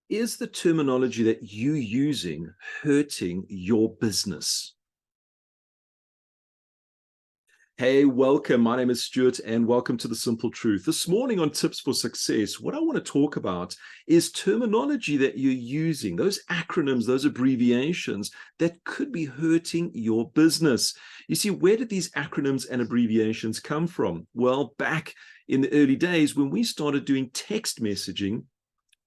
Is the terminology that you're using hurting your business? Hey, welcome. My name is Stuart and welcome to The Simple Truth. This morning on Tips for Success, what I want to talk about is terminology that you're using, those acronyms, those abbreviations that could be hurting your business. You see, where did these acronyms and abbreviations come from? Well, back in the early days when we started doing text messaging,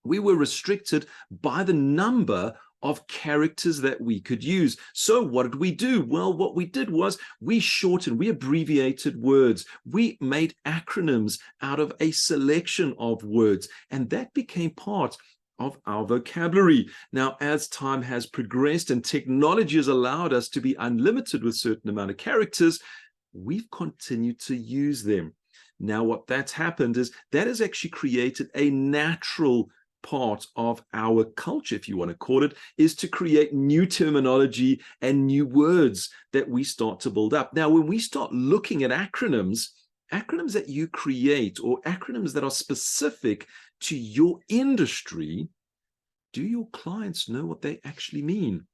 we were restricted by the number of characters that we could use. So what did we do? Well, what we did was we shortened, we abbreviated words. We made acronyms out of a selection of words, and that became part of our vocabulary. Now, as time has progressed and technology has allowed us to be unlimited with a certain amount of characters, we've continued to use them. Now, what that's happened is that has actually created a natural part of our culture, if you want to call it, is to create new terminology and new words that we start to build up. Now, when we start looking at acronyms that you create or acronyms that are specific to your industry, do your clients know what they actually mean?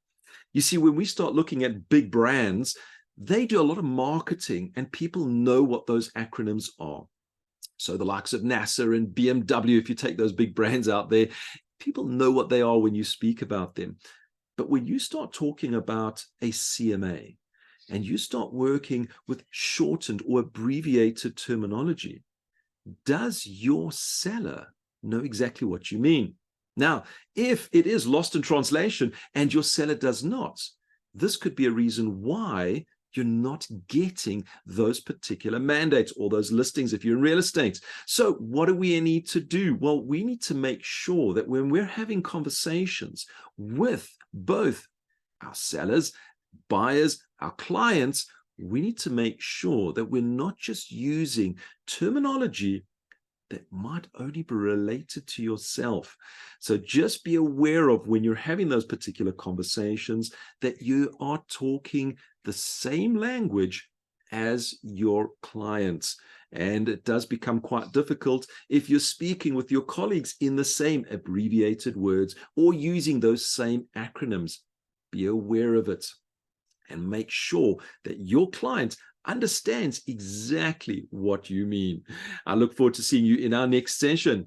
You see, when we start looking at big brands, they do a lot of marketing and people know what those acronyms are. So the likes of NASA and BMW, if you take those big brands out there, people know what they are when you speak about them. But when you start talking about a CMA and you start working with shortened or abbreviated terminology, does your seller know exactly what you mean? Now, if it is lost in translation and your seller does not, this could be a reason why you're not getting those particular mandates or those listings if you're in real estate. So what do we need to do? Well, we need to make sure that when we're having conversations with both our sellers, buyers, our clients, we need to make sure that we're not just using terminology that might only be related to yourself. So just be aware of when you're having those particular conversations that you are talking the same language as your clients. And it does become quite difficult if you're speaking with your colleagues in the same abbreviated words or using those same acronyms. Be aware of it and make sure that your client understands exactly what you mean. I look forward to seeing you in our next session.